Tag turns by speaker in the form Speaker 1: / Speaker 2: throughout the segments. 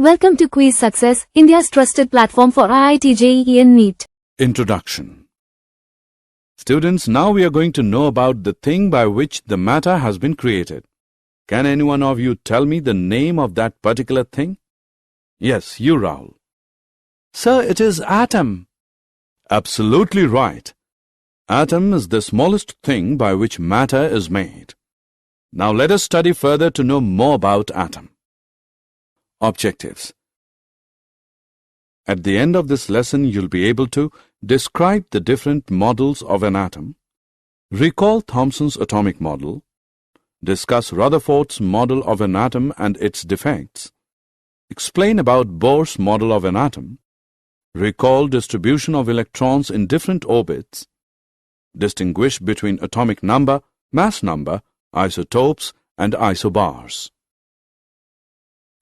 Speaker 1: Welcome to Kwiiz Success, India's trusted platform for IIT JEE and NEET.
Speaker 2: Introduction. Students, now we are going to know about the thing by which the matter has been created. Can any one of you tell me the name of that particular thing? Yes, you, Rahul. Sir, it is atom. Absolutely right. Atom is the smallest thing by which matter is made. Now let us study further to know more about atom. Objectives. At the end of this lesson, you'll be able to describe the different models of an atom, recall Thomson's atomic model, discuss Rutherford's model of an atom and its defects, explain about Bohr's model of an atom, recall distribution of electrons in different orbits, distinguish between atomic number, mass number, isotopes and isobars.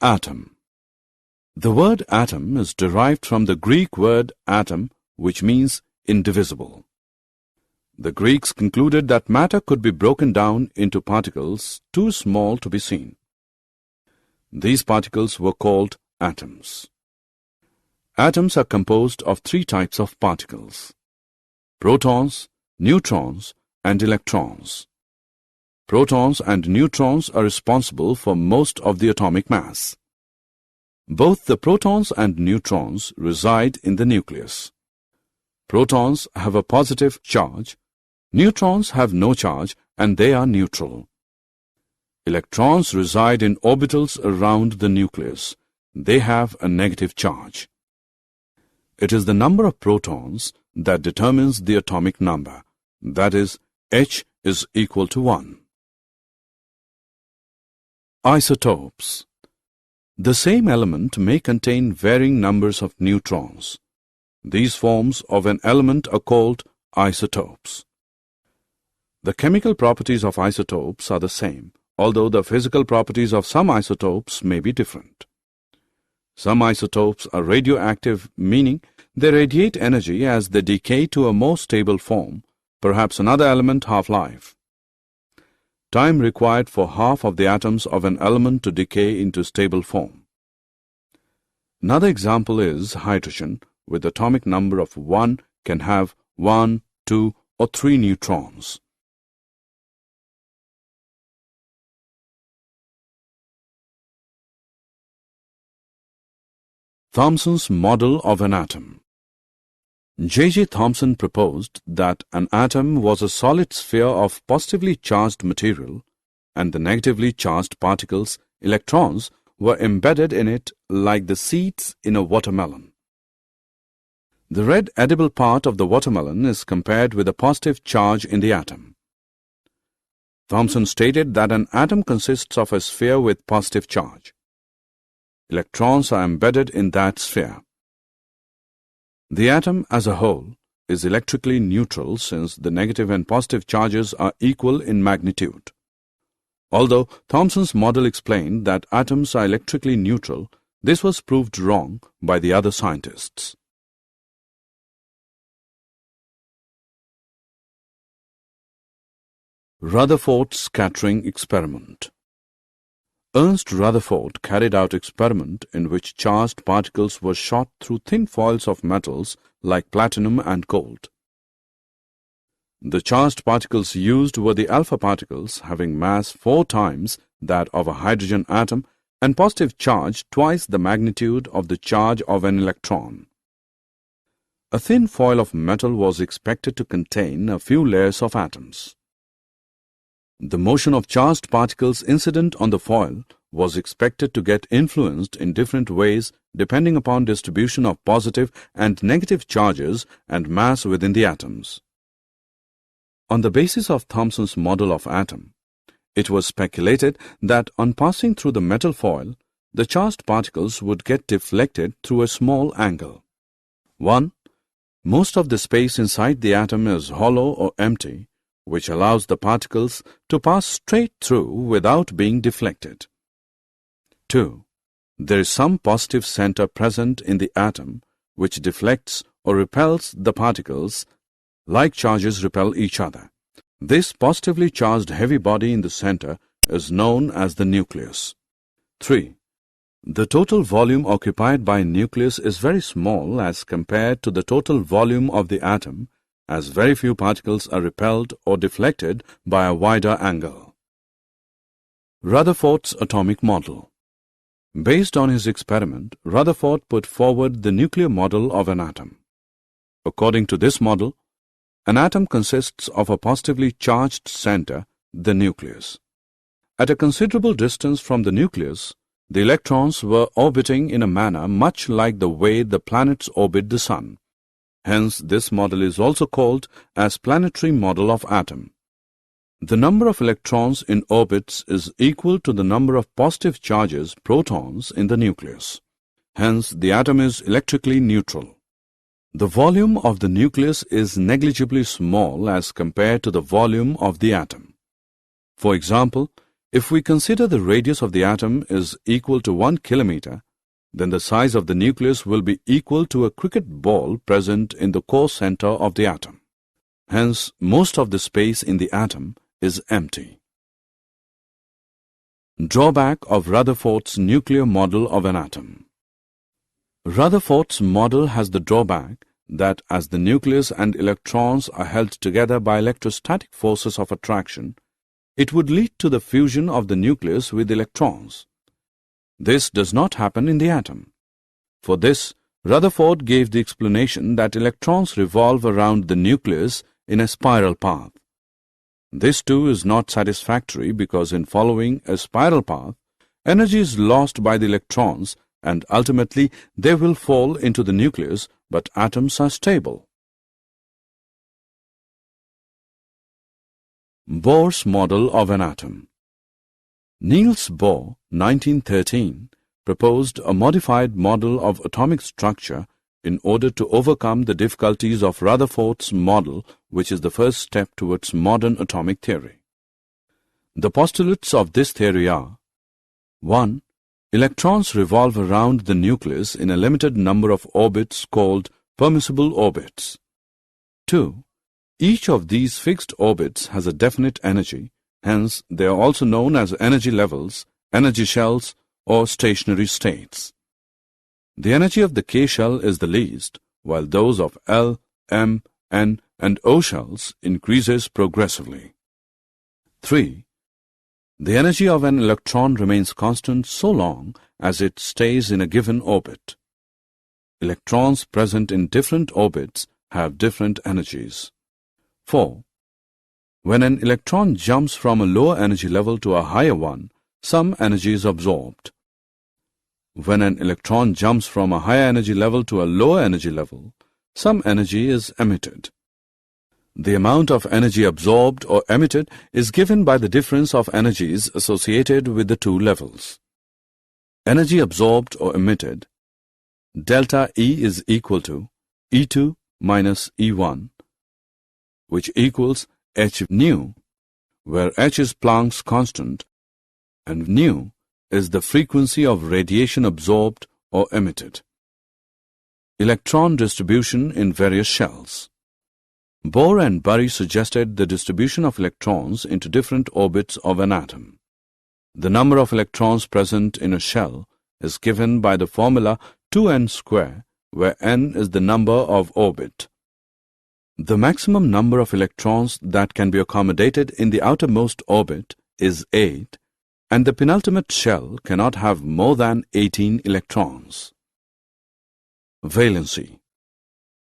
Speaker 2: Atom. The word atom is derived from the Greek word atom, which means indivisible. The Greeks concluded that matter could be broken down into particles too small to be seen. These particles were called atoms. Atoms are composed of three types of particles: protons, neutrons, and electrons. Protons and neutrons are responsible for most of the atomic mass. Both the protons and neutrons reside in the nucleus. Protons have a positive charge, neutrons have no charge and they are neutral. Electrons reside in orbitals around the nucleus. They have a negative charge. It is the number of protons that determines the atomic number, that is, H is equal to 1. Isotopes. The same element may contain varying numbers of neutrons. These forms of an element are called isotopes. The chemical properties of isotopes are the same, although the physical properties of some isotopes may be different. Some isotopes are radioactive, meaning they radiate energy as they decay to a more stable form, perhaps another element half-life. Time required for half of the atoms of an element to decay into stable form. Another example is hydrogen, with atomic number of 1 can have 1, 2 or 3 neutrons. Thomson's model of an atom. J.J. Thomson proposed that an atom was a solid sphere of positively charged material and the negatively charged particles, electrons, were embedded in it like the seeds in a watermelon. The red edible part of the watermelon is compared with a positive charge in the atom. Thomson stated that an atom consists of a sphere with positive charge. Electrons are embedded in that sphere. The atom as a whole is electrically neutral since the negative and positive charges are equal in magnitude. Although Thomson's model explained that atoms are electrically neutral, this was proved wrong by the other scientists. Rutherford scattering experiment. Ernst Rutherford carried out experiment in which charged particles were shot through thin foils of metals like platinum and gold. The charged particles used were the alpha particles having mass 4 times that of a hydrogen atom and positive charge twice the magnitude of the charge of an electron. A thin foil of metal was expected to contain a few layers of atoms. The motion of charged particles incident on the foil was expected to get influenced in different ways depending upon distribution of positive and negative charges and mass within the atoms. On the basis of Thomson's model of atom, it was speculated that on passing through the metal foil, the charged particles would get deflected through a small angle. 1. Most of the space inside the atom is hollow or empty, which allows the particles to pass straight through without being deflected. 2. There is some positive center present in the atom which deflects or repels the particles like charges repel each other. This positively charged heavy body in the center is known as the nucleus. 3. The total volume occupied by a nucleus is very small as compared to the total volume of the atom, as very few particles are repelled or deflected by a wider angle. Rutherford's atomic model. Based on his experiment, Rutherford put forward the nuclear model of an atom. According to this model, an atom consists of a positively charged center, the nucleus. At a considerable distance from the nucleus, the electrons were orbiting in a manner much like the way the planets orbit the Sun. Hence, this model is also called as planetary model of atom. The number of electrons in orbits is equal to the number of positive charges, protons, in the nucleus. Hence, the atom is electrically neutral. The volume of the nucleus is negligibly small as compared to the volume of the atom. For example, if we consider the radius of the atom is equal to 1 kilometer, then the size of the nucleus will be equal to a cricket ball present in the core center of the atom. Hence, most of the space in the atom is empty. Drawback of Rutherford's nuclear model of an atom. Rutherford's model has the drawback that as the nucleus and electrons are held together by electrostatic forces of attraction, it would lead to the fusion of the nucleus with electrons. This does not happen in the atom. For this, Rutherford gave the explanation that electrons revolve around the nucleus in a spiral path. This too is not satisfactory because in following a spiral path, energy is lost by the electrons and ultimately they will fall into the nucleus, but atoms are stable. Bohr's model of an atom. Niels Bohr, 1913, proposed a modified model of atomic structure in order to overcome the difficulties of Rutherford's model, which is the first step towards modern atomic theory. The postulates of this theory are: 1. Electrons revolve around the nucleus in a limited number of orbits called permissible orbits. 2. Each of these fixed orbits has a definite energy, hence they are also known as energy levels, energy shells, or stationary states. The energy of the K shell is the least, while those of L, M, N, and O shells increases progressively. 3. The energy of an electron remains constant so long as it stays in a given orbit. Electrons present in different orbits have different energies. 4. When an electron jumps from a lower energy level to a higher one, some energy is absorbed. When an electron jumps from a higher energy level to a lower energy level, some energy is emitted. The amount of energy absorbed or emitted is given by the difference of energies associated with the two levels. Energy absorbed or emitted, delta E is equal to E2 minus E1, which equals h nu, where h is Planck's constant and nu is the frequency of radiation absorbed or emitted. Electron distribution in various shells. Bohr and Bury suggested the distribution of electrons into different orbits of an atom. The number of electrons present in a shell is given by the formula 2n square, where n is the number of orbit. The maximum number of electrons that can be accommodated in the outermost orbit is 8, and the penultimate shell cannot have more than 18 electrons. Valency.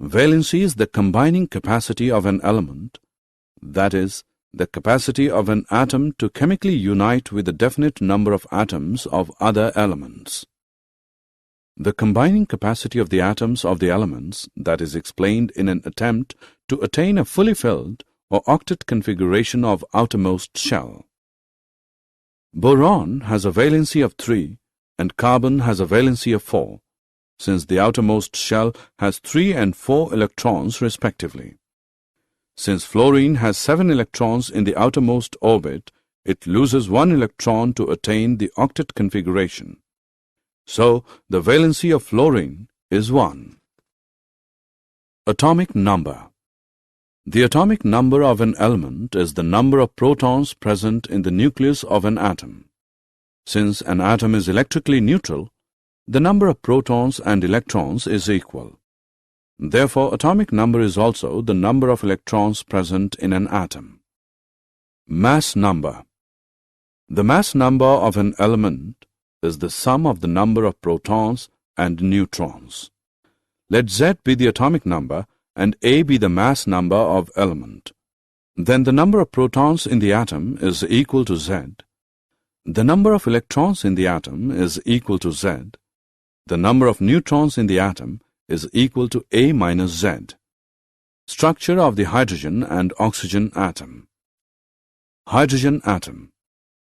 Speaker 2: Valency is the combining capacity of an element, that is, the capacity of an atom to chemically unite with a definite number of atoms of other elements. The combining capacity of the atoms of the elements that is explained in an attempt to attain a fully filled or octet configuration of outermost shell. Boron has a valency of 3 and carbon has a valency of 4, since the outermost shell has 3 and 4 electrons respectively. Since fluorine has 7 electrons in the outermost orbit, it loses 1 electron to attain the octet configuration. So, the valency of fluorine is 1. Atomic number. The atomic number of an element is the number of protons present in the nucleus of an atom. Since an atom is electrically neutral, the number of protons and electrons is equal. Therefore, atomic number is also the number of electrons present in an atom. Mass number. The mass number of an element is the sum of the number of protons and neutrons. Let Z be the atomic number and A be the mass number of element. Then the number of protons in the atom is equal to Z. The number of electrons in the atom is equal to Z. The number of neutrons in the atom is equal to A minus Z. Structure of the hydrogen and oxygen atom. Hydrogen atom.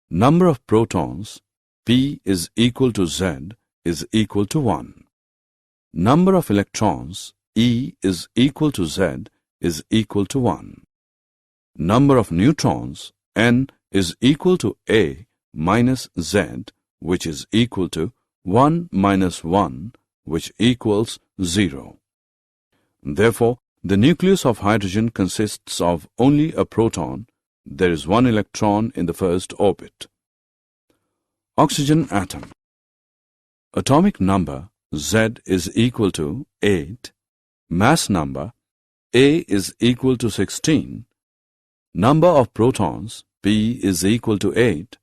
Speaker 2: Number of protons, P is equal to Z, is equal to 1. Number of electrons, E is equal to Z, is equal to 1. Number of neutrons, N, is equal to A minus Z, which is equal to 1 minus 1, which equals 0. Therefore, the nucleus of hydrogen consists of only a proton. There is one electron in the first orbit. Oxygen atom. Atomic number Z is equal to 8. Mass number A is equal to 16. Number of protons P is equal to 8.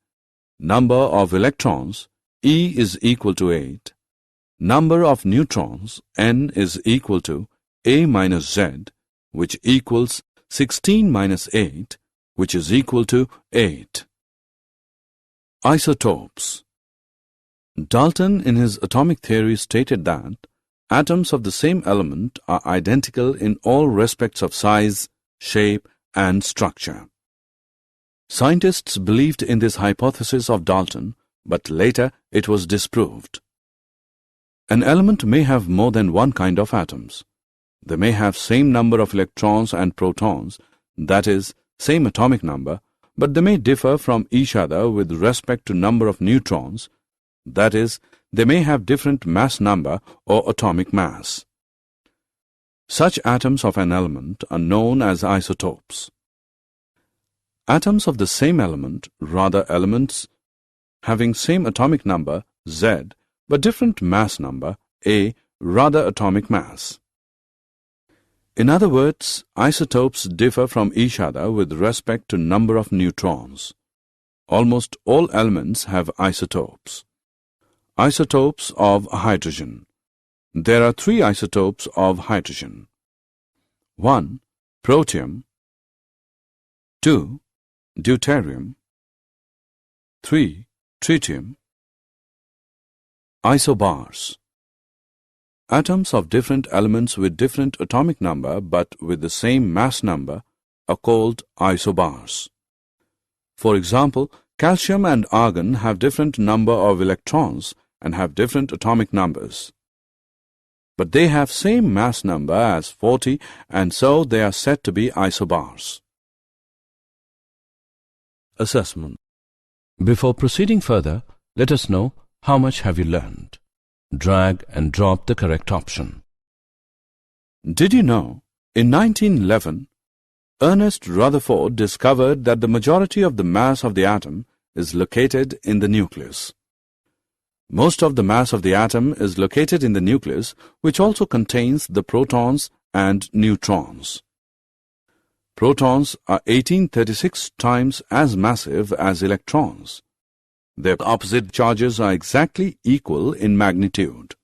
Speaker 2: Number of electrons E is equal to 8. Number of neutrons N is equal to A minus Z, which equals 16 minus 8, which is equal to 8. Isotopes. Dalton in his atomic theory stated that atoms of the same element are identical in all respects of size, shape, and structure. Scientists believed in this hypothesis of Dalton, but later it was disproved. An element may have more than one kind of atoms. They may have same number of electrons and protons, that is, same atomic number, but they may differ from each other with respect to number of neutrons, that is, they may have different mass number or atomic mass. Such atoms of an element are known as isotopes. Atoms of the same element, rather elements having same atomic number, Z, but different mass number, A, rather atomic mass. In other words, isotopes differ from each other with respect to number of neutrons. Almost all elements have isotopes. Isotopes of hydrogen. There are 3 isotopes of hydrogen. 1. Protium. 2. Deuterium. 3. Tritium. Isobars. Atoms of different elements with different atomic number but with the same mass number are called isobars. For example, calcium and argon have different number of electrons and have different atomic numbers. But they have same mass number as 40, and so they are said to be isobars. Assessment. Before proceeding further, let us know how much have you learned. Drag and drop the correct option. Did you know, in 1911, Ernest Rutherford discovered that the majority of the mass of the atom is located in the nucleus. Most of the mass of the atom is located in the nucleus, which also contains the protons and neutrons. Protons are 1836 times as massive as electrons. Their opposite charges are exactly equal in magnitude.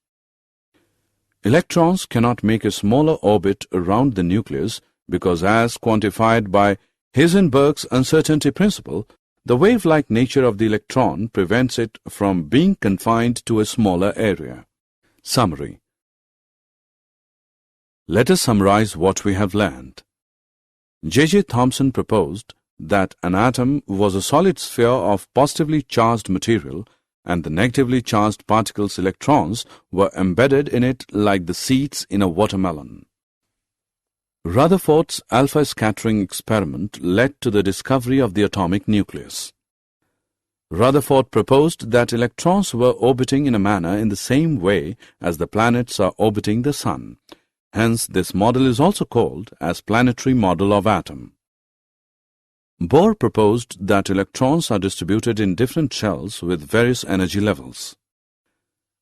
Speaker 2: Electrons cannot make a smaller orbit around the nucleus because, as quantified by Heisenberg's uncertainty principle, the wave-like nature of the electron prevents it from being confined to a smaller area. Summary. Let us summarize what we have learned. J.J. Thomson proposed that an atom was a solid sphere of positively charged material and the negatively charged particles' electrons were embedded in it like the seeds in a watermelon. Rutherford's alpha scattering experiment led to the discovery of the atomic nucleus. Rutherford proposed that electrons were orbiting in a manner in the same way as the planets are orbiting the Sun. Hence, this model is also called as planetary model of atom. Bohr proposed that electrons are distributed in different shells with various energy levels.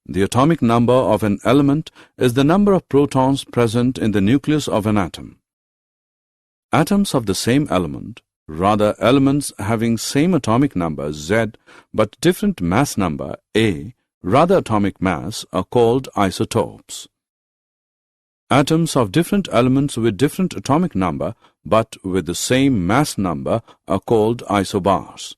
Speaker 2: The atomic number of an element is the number of protons present in the nucleus of an atom. Atoms of the same element, rather elements having same atomic number Z but different mass number A, rather atomic mass, are called isotopes. Atoms of different elements with different atomic number but with the same mass number are called isobars.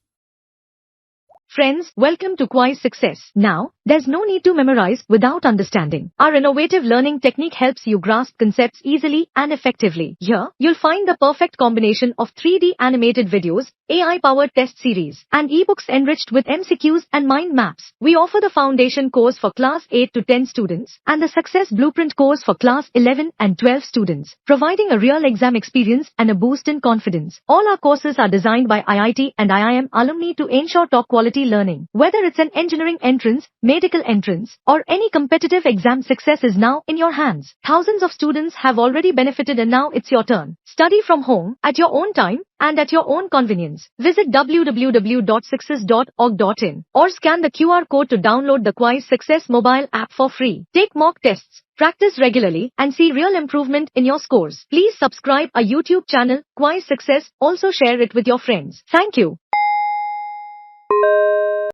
Speaker 3: Friends, welcome to Kwiiz Success. Now, there's no need to memorize without understanding. Our innovative learning technique helps you grasp concepts easily and effectively. Here, you'll find the perfect combination of 3D animated videos, AI-powered test series, and ebooks enriched with MCQs and mind maps. We offer the foundation course for class 8 to 10 students and the success blueprint course for class 11 and 12 students, providing a real exam experience and a boost in confidence. All our courses are designed by IIT and IIM alumni to ensure top quality learning. Whether it's an engineering entrance, medical entrance, or any competitive exam, success is now in your hands. Thousands of students have already benefited and now it's your turn. Study from home, at your own time, and at your own convenience. Visit www.success.org.in or scan the QR code to download the Kwiiz Success mobile app for free. Take mock tests, practice regularly, and see real improvement in your scores. Please subscribe our YouTube channel, Kwiiz Success. Also share it with your friends. Thank you.